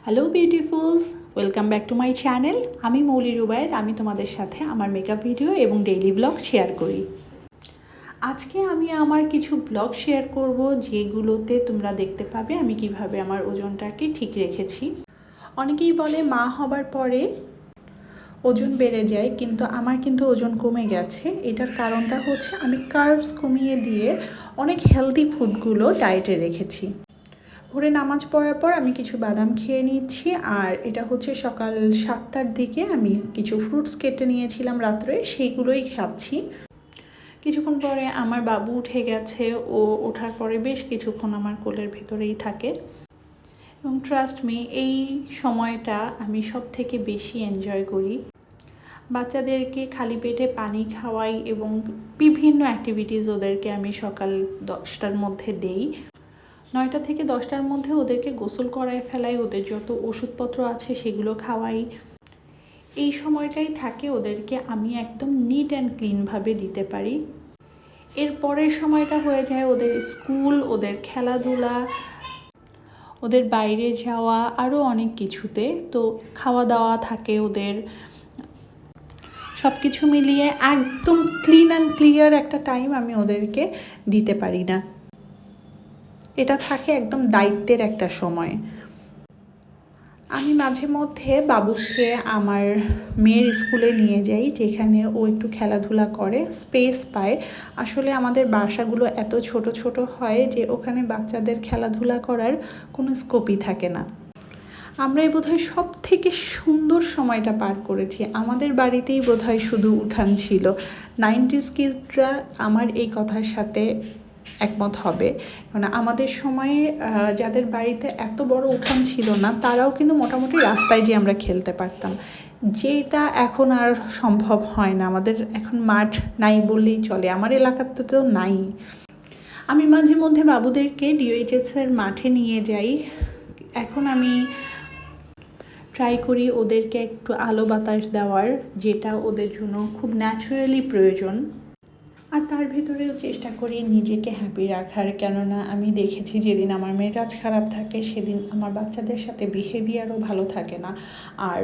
Hello beautifuls, welcome back to my channel. আমি মৌলি রুবায়েত। আমি তোমাদের সাথে আমার মেকআপ ভিডিও এবং ডেইলি ব্লগ শেয়ার করি। আজকে আমি আমার কিছু ব্লগ শেয়ার করব যেগুলোতে তোমরা দেখতে পাবে আমি কিভাবে আমার ওজনটাকে ঠিক রেখেছি। অনেকেই বলে মা হবার পরে ওজন বেড়ে যায়, কিন্তু আমার কিন্তু ওজন কমে গেছে। এটার কারণটা হচ্ছে আমি কার্বস কমিয়ে দিয়ে অনেক হেলদি ফুডগুলো ডায়েটে রেখেছি। ভোরে নামাজ পড়ার পর আমি কিছু বাদাম খেয়ে নিচ্ছি, আর এটা হচ্ছে সকাল 7টার দিকে আমি কিছু ফ্রুটস কেটে নিয়েছিলাম রাত্রে, সেইগুলোই খাচ্ছি। কিছুক্ষণ পরে আমার বাবু উঠে গেছে। ও ওঠার পরে বেশ কিছুক্ষণ আমার কোলের ভেতরেই থাকে এবং ট্রাস্ট মি, এই সময়টা আমি সব থেকে বেশি এনজয় করি। বাচ্চাদেরকে খালি পেটে পানি খাওয়াই এবং বিভিন্ন অ্যাক্টিভিটিস ওদেরকে আমি সকাল 10টার মধ্যে দেই। 9টা থেকে 10টার মধ্যে ওদেরকে গোসল করায় ফেলাই, ওদের যত ওষুধপত্র আছে সেগুলো খাওয়াই। এই সময়টাই থাকে ওদেরকে আমি একদম নিট অ্যান্ড ক্লিনভাবে দিতে পারি। এর পরের সময়টা হয়ে যায় ওদের স্কুল, ওদের খেলাধুলা, ওদের বাইরে যাওয়া, আরও অনেক কিছুতে। তো খাওয়া দাওয়া থাকে ওদের, সব কিছু মিলিয়ে একদম ক্লিন অ্যান্ড ক্লিয়ার একটা টাইম আমি ওদেরকে দিতে পারি না। এটা থাকে একদম দায়িত্বের একটা সময়। আমি মাঝে মধ্যে বাবুকে আমার মেয়ের স্কুলে নিয়ে যাই, যেখানে ও একটু খেলাধুলা করে, স্পেস পায়। আসলে আমাদের বাসাগুলো এত ছোট ছোট হয় যে ওখানে বাচ্চাদের খেলাধুলা করার কোনো স্কোপই থাকে না। আমরাই বোধহয় সব থেকে সুন্দর সময়টা পার করেছি। আমাদের বাড়িতেই বোধহয় শুধু উঠান ছিল। 90s কিডরা আমার এই কথার সাথে একমত হবে, মানে আমাদের সময়ে যাদের বাড়িতে এত বড় উঠান ছিল না তারাও কিন্তু মোটামুটি রাস্তায় যে আমরা খেলতে পারতাম, যেটা এখন আর সম্ভব হয় না। আমাদের এখন মাঠ নাই বললেই চলে, আমার এলাকাতে তো নাই। আমি মাঝে মধ্যে বাবুদেরকে ডিওএইচএসের মাঠে নিয়ে যাই। এখন আমি ট্রাই করি ওদেরকে একটু আলো বাতাস দেওয়ার, যেটা ওদের জন্য খুব ন্যাচারালি প্রয়োজন। আর তার ভেতরেও চেষ্টা করি নিজেকে হ্যাপি রাখার, কেননা আমি দেখেছি যেদিন আমার মেজাজ খারাপ থাকে সেদিন আমার বাচ্চাদের সাথে বিহেভিয়ারও ভালো থাকে না, আর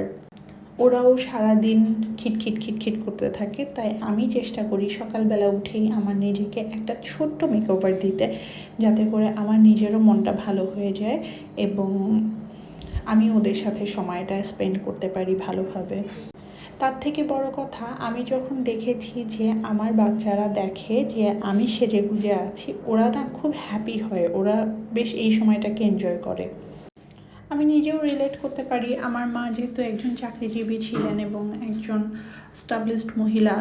ওরাও সারাদিন খিটখিট খিটখিট করতে থাকে। তাই আমি চেষ্টা করি সকালবেলা উঠেই আমার নিজেকে একটা ছোট্ট মেকওভার দিতে, যাতে করে আমার নিজেরও মনটা ভালো হয়ে যায় এবং আমি ওদের সাথে সময়টা স্পেন্ড করতে পারি ভালোভাবে। তার থেকে বড় কথা, আমি যখন দেখেছি যে আমার বাচ্চারা দেখে যে আমি সেজেগুজে আছি, ওরা না খুব হ্যাপি হয়, ওরা বেশ এই সময়টাকে এনজয় করে। আমি নিজেও রিলেট করতে পারি। আমার মা যেহেতু একজন চাকরিজীবী ছিলেন এবং একজন এস্টাবলিশড মহিলা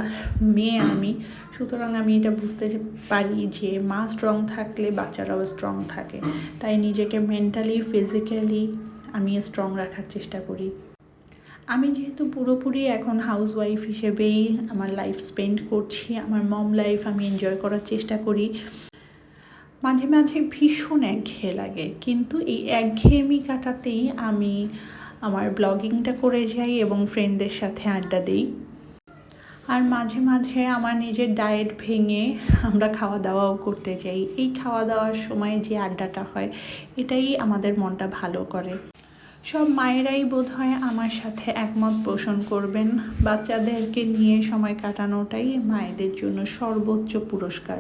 মেয়ে আমি, সুতরাং আমি এটা বুঝতে পারি যে মা স্ট্রং থাকলে বাচ্চারাও স্ট্রং থাকে। তাই নিজেকে মেন্টালি ফিজিক্যালি আমি স্ট্রং রাখার চেষ্টা করি। আমি যেহেতু পুরোপুরি এখন হাউসওয়াইফ হিসেবেই আমার লাইফ স্পেন্ড করছি, আমার মম লাইফ আমি এনজয় করার চেষ্টা করি। মাঝে মাঝে ভীষণ একঘেয়ে লাগে, কিন্তু এই একঘেয়েমি কাটাতেই আমি আমার ব্লগিংটা করে যাই এবং ফ্রেন্ডদের সাথে আড্ডা দিই। আর মাঝে মাঝে আমার নিজের ডায়েট ভেঙে আমরা খাওয়া দাওয়াও করতে যাই। এই খাওয়া দাওয়ার সময় যে আড্ডাটা হয়, এটাই আমাদের মনটা ভালো করে। সব মায়েরাই বোধহয় আমার সাথে একমত পোষণ করবেন, বাচ্চাদেরকে নিয়ে সময় কাটানোটাই মায়েদের জন্য সর্বোচ্চ পুরস্কার।